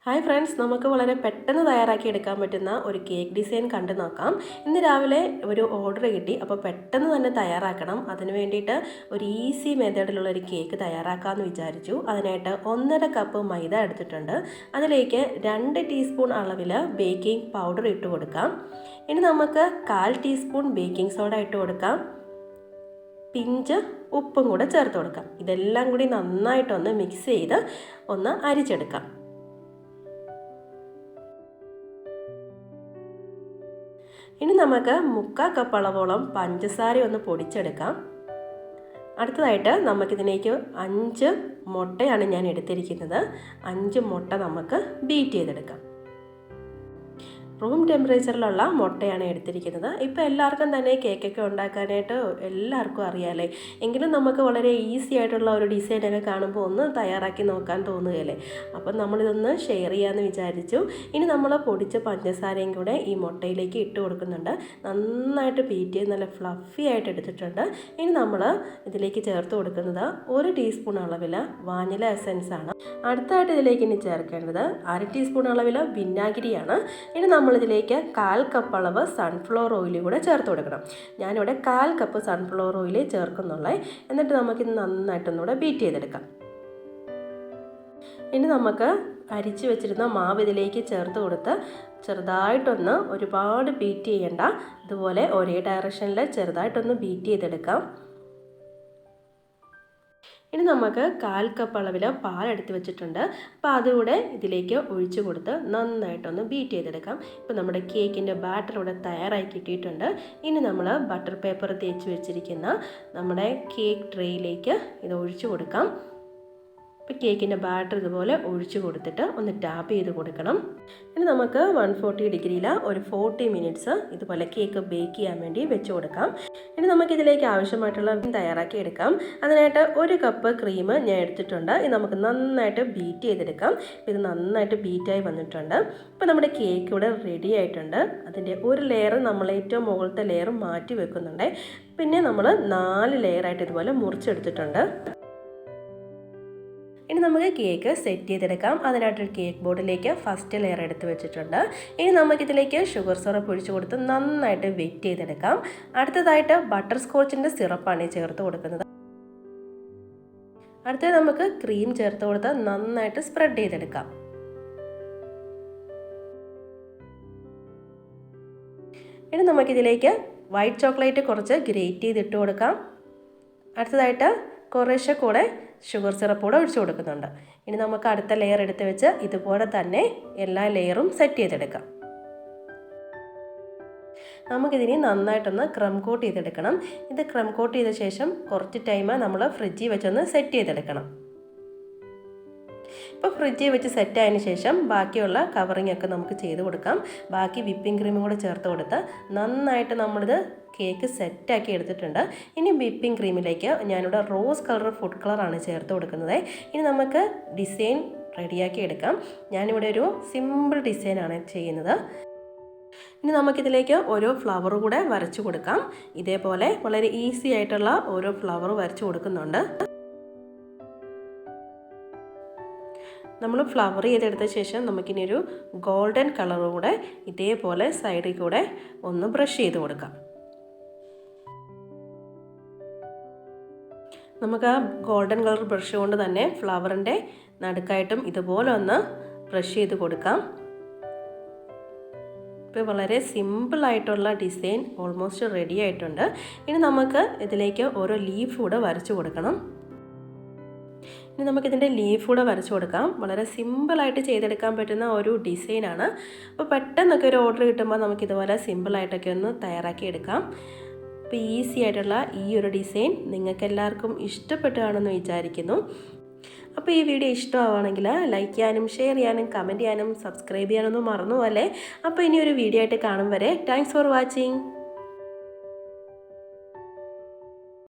Hi friends, നമുക്ക് വളരെ പെട്ടെന്ന് തയ്യാറാക്കി എടുക്കാൻ പറ്റുന്ന ഒരു കേക്ക് ഡിസൈൻ കണ്ടു നോക്കാം. ഇന്ന് രാവിലെ ഒരു ഓർഡർ കിട്ടി, അപ്പോൾ പെട്ടെന്ന് തന്നെ തയ്യാറാക്കണം. അതിന് വേണ്ടിയിട്ട് ഒരു ഈസി മെത്തേഡിലുള്ള ഒരു കേക്ക് തയ്യാറാക്കാമെന്ന് വിചാരിച്ചു. അതിനായിട്ട് 1.5 കപ്പ് മൈദ എടുത്തിട്ടുണ്ട്. അതിലേക്ക് 2 ടീസ്പൂൺ അളവിൽ ബേക്കിംഗ് പൗഡർ ഇട്ട് കൊടുക്കാം. ഇനി നമുക്ക് 1/4 ടീസ്പൂൺ ബേക്കിംഗ് സോഡ ഇട്ട് കൊടുക്കാം. പിഞ്ച് ഉപ്പും കൂടെ ചേർത്ത് കൊടുക്കാം. ഇതെല്ലാം കൂടി നന്നായിട്ടൊന്ന് മിക്സ് ചെയ്ത് ഒന്ന് അരിച്ചെടുക്കാം. ഇനി നമുക്ക് 1/4 കപ്പ് അളവോളം പഞ്ചസാര ഒന്ന് പൊടിച്ചെടുക്കാം. അടുത്തതായിട്ട് നമുക്കിതിലേക്ക് 5 മുട്ടയാണ് ഞാൻ എടുത്തിരിക്കുന്നത്. 5 മുട്ട നമുക്ക് ബീറ്റ് ചെയ്തെടുക്കാം. റൂം ടെമ്പറേച്ചറിലുള്ള മുട്ടയാണ് എടുത്തിരിക്കുന്നത്. ഇപ്പോൾ എല്ലാവർക്കും തന്നെ കേക്കൊക്കെ ഉണ്ടാക്കാനായിട്ട് എല്ലാവർക്കും അറിയാമല്ലേ. എങ്കിലും നമുക്ക് വളരെ ഈസി ആയിട്ടുള്ള ഒരു ഡിസൈനൊക്കെ കാണുമ്പോൾ ഒന്ന് തയ്യാറാക്കി നോക്കാൻ തോന്നുകയല്ലേ. അപ്പം നമ്മളിതൊന്ന് ഷെയർ ചെയ്യാമെന്ന് വിചാരിച്ചു. ഇനി നമ്മൾ പൊടിച്ച പഞ്ചസാരയും കൂടെ ഈ മുട്ടയിലേക്ക് ഇട്ട് കൊടുക്കുന്നുണ്ട്. നന്നായിട്ട് ബീറ്റ് ചെയ്ത് നല്ല ഫ്ലഫി ആയിട്ട് എടുത്തിട്ടുണ്ട്. ഇനി നമ്മൾ ഇതിലേക്ക് ചേർത്ത് കൊടുക്കുന്നത് 1 ടീസ്പൂൺ അളവിൽ വാനില എസൻസ് ആണ്. അടുത്തായിട്ട് ഇതിലേക്ക് ഇനി ചേർക്കേണ്ടത് 1/2 ടീസ്പൂൺ അളവിൽ വിനാഗിരിയാണ്. ഇനി നമ്മളിതിലേക്ക് 1/4 കപ്പ് അളവ് സൺഫ്ലവർ ഓയിൽ കൂടെ ചേർത്ത് കൊടുക്കണം. ഞാനിവിടെ 1/4 കപ്പ് സൺഫ്ലവർ ഓയിൽ ചേർക്കുന്നുള്ളൂ. എന്നിട്ട് നമുക്കിത് നന്നായിട്ടൊന്നുകൂടെ ബീറ്റ് ചെയ്തെടുക്കാം. ഇനി നമുക്ക് അരിച്ച് വെച്ചിരുന്ന മാവ് ഇതിലേക്ക് ചേർത്ത് കൊടുത്ത് ചെറുതായിട്ടൊന്ന്, ഒരുപാട് ബീറ്റ് ചെയ്യേണ്ട, ഇതുപോലെ ഒരേ ഡയറക്ഷനിൽ ചെറുതായിട്ടൊന്ന് ബീറ്റ് ചെയ്തെടുക്കാം. ഇനി നമുക്ക് 1/4 കപ്പ് അളവിൽ പാലെടുത്ത് വെച്ചിട്ടുണ്ട്. അപ്പോൾ അതുകൂടെ ഇതിലേക്ക് ഒഴിച്ചു കൊടുത്ത് നന്നായിട്ടൊന്ന് ബീറ്റ് ചെയ്തെടുക്കാം. ഇപ്പോൾ നമ്മുടെ കേക്കിൻ്റെ ബാറ്റർ ഇവിടെ തയ്യാറായി കിട്ടിയിട്ടുണ്ട്. ഇനി നമ്മൾ ബട്ടർ പേപ്പർ തേച്ച് വെച്ചിരിക്കുന്ന നമ്മുടെ കേക്ക് ട്രേയിലേക്ക് ഇത് ഒഴിച്ചു കൊടുക്കാം. ഇപ്പോൾ കേക്കിൻ്റെ ബാറ്റർ ഇതുപോലെ ഒഴിച്ചു കൊടുത്തിട്ട് ഒന്ന് ടാപ്പ് ചെയ്ത് കൊടുക്കണം. ഇനി നമുക്ക് 140 ഡിഗ്രിയിൽ ഒരു 40 മിനിറ്റ്സ് ഇതുപോലെ കേക്ക് ബേക്ക് ചെയ്യാൻ വേണ്ടി വെച്ച് കൊടുക്കാം. ഇനി നമുക്കിതിലേക്ക് ആവശ്യമായിട്ടുള്ള തയ്യാറാക്കി എടുക്കാം. അതിനായിട്ട് 1 കപ്പ് ക്രീം ഞാൻ എടുത്തിട്ടുണ്ട്. ഇത് നമുക്ക് നന്നായിട്ട് ബീറ്റ് ചെയ്തെടുക്കാം. ഇത് നന്നായിട്ട് ബീറ്റായി വന്നിട്ടുണ്ട്. ഇപ്പോൾ നമ്മുടെ കേക്ക് ഇവിടെ റെഡി ആയിട്ടുണ്ട്. അതിൻ്റെ ഒരു ലെയർ നമ്മൾ ഏറ്റവും മുകളിലത്തെ ലെയർ മാറ്റി വെക്കുന്നുണ്ട്. പിന്നെ നമ്മൾ 4 ലെയറായിട്ട് ഇതുപോലെ മുറിച്ചെടുത്തിട്ടുണ്ട്. ഇനി നമുക്ക് കേക്ക് സെറ്റ് ചെയ്തെടുക്കാം. അതിനായിട്ടൊരു കേക്ക് ബോർഡിലേക്ക് ഫസ്റ്റ് ലെയർ എടുത്ത് വെച്ചിട്ടുണ്ട്. ഇനി നമുക്കിതിലേക്ക് ഷുഗർ സിറപ്പ് ഒഴിച്ച് കൊടുത്ത് നന്നായിട്ട് വെറ്റ് ചെയ്തെടുക്കാം. അടുത്തതായിട്ട് ബട്ടർ സ്കോച്ചിൻ്റെ സിറപ്പാണ് ചേർത്ത് കൊടുക്കുന്നത്. അടുത്തത് നമുക്ക് ക്രീം ചേർത്ത് കൊടുത്ത് നന്നായിട്ട് സ്പ്രെഡ് ചെയ്തെടുക്കാം. ഇനി നമുക്കിതിലേക്ക് വൈറ്റ് ചോക്ലേറ്റ് കുറച്ച് ഗ്രേറ്റ് ചെയ്തിട്ട് കൊടുക്കാം. അടുത്തതായിട്ട് കുറേശ്ശെ കൂടെ ഷുഗർ സിറപ്പ് കൂടെ ഒഴിച്ചു കൊടുക്കുന്നുണ്ട്. ഇനി നമുക്ക് അടുത്ത ലെയർ എടുത്ത് വെച്ച് ഇതുപോലെ തന്നെ എല്ലാ ലെയറും സെറ്റ് ചെയ്തെടുക്കാം. നമുക്കിതിനി നന്നായിട്ടൊന്ന് ക്രം കോട്ട് ചെയ്തെടുക്കണം. ഇത് ക്രം കോട്ട് ചെയ്ത ശേഷം കുറച്ച് ടൈം നമ്മൾ ഫ്രിഡ്ജിൽ വെച്ചൊന്ന് സെറ്റ് ചെയ്തെടുക്കണം. ഇപ്പോൾ ഫ്രിഡ്ജിൽ വെച്ച് സെറ്റ് ആയതിനു ശേഷം ബാക്കിയുള്ള കവറിങ് ഒക്കെ നമുക്ക് ചെയ്ത് കൊടുക്കാം. ബാക്കി വിപ്പിംഗ് ക്രീമും കൂടെ ചേർത്ത് കൊടുത്ത് നന്നായിട്ട് നമ്മളിത് കേക്ക് സെറ്റാക്കി എടുത്തിട്ടുണ്ട്. ഇനി വിപ്പിംഗ് ക്രീമിലേക്ക് ഞാനിവിടെ റോസ് കളർ ഫുഡ് കളറാണ് ചേർത്ത് കൊടുക്കുന്നത്. ഇനി നമുക്ക് ഡിസൈൻ റെഡിയാക്കി എടുക്കാം. ഞാനിവിടെ ഒരു സിമ്പിൾ ഡിസൈനാണ് ചെയ്യുന്നത്. ഇനി നമുക്കിതിലേക്ക് ഓരോ ഫ്ലവർ കൂടെ വരച്ചു കൊടുക്കാം. ഇതേപോലെ വളരെ ഈസി ആയിട്ടുള്ള ഓരോ ഫ്ലവർ വരച്ചു കൊടുക്കുന്നുണ്ട്. നമ്മൾ ഫ്ലവർ ചെയ്തെടുത്ത ശേഷം നമുക്കിനി ഒരു ഗോൾഡൻ കളർ കൂടെ ഇതേപോലെ സൈഡിൽ കൂടെ ഒന്ന് ബ്രഷ് ചെയ്ത് കൊടുക്കാം. നമുക്ക് ആ ഗോൾഡൻ കളർ ബ്രഷ് കൊണ്ട് തന്നെ ഫ്ലവറിൻ്റെ നടുക്കായിട്ടും ഇതുപോലെ ഒന്ന് ബ്രഷ് ചെയ്ത് കൊടുക്കാം. ഇപ്പോൾ വളരെ സിമ്പിളായിട്ടുള്ള ഡിസൈൻ ഓൾമോസ്റ്റ് റെഡി ആയിട്ടുണ്ട്. ഇനി നമുക്ക് ഇതിലേക്ക് ഓരോ ലീഫ് കൂടെ വരച്ചു കൊടുക്കണം. ഇനി നമുക്കിതിൻ്റെ ലീഫ് കൂടെ വരച്ചു കൊടുക്കാം. വളരെ സിമ്പിളായിട്ട് ചെയ്തെടുക്കാൻ പറ്റുന്ന ഒരു ഡിസൈനാണ്. അപ്പോൾ പെട്ടെന്നൊക്കെ ഒരു ഓർഡർ കിട്ടുമ്പോൾ നമുക്കിതുപോലെ സിമ്പിളായിട്ടൊക്കെ ഒന്ന് തയ്യാറാക്കി എടുക്കാം. അപ്പോൾ ഈസി ആയിട്ടുള്ള ഈ ഒരു ഡിസൈൻ നിങ്ങൾക്ക് എല്ലാവർക്കും ഇഷ്ടപ്പെട്ടു കാണുമെന്ന് വിചാരിക്കുന്നു. അപ്പോൾ ഈ വീഡിയോ ഇഷ്ടമാവുകയാണെങ്കിൽ ലൈക്ക് ചെയ്യാനും ഷെയർ ചെയ്യാനും കമൻറ്റ് ചെയ്യാനും സബ്സ്ക്രൈബ് ചെയ്യാനൊന്നും മറന്നു പോലെ. അപ്പോൾ ഇനി ഒരു വീഡിയോ ആയിട്ട് കാണും വരെ താങ്ക്സ് ഫോർ വാച്ചിങ്.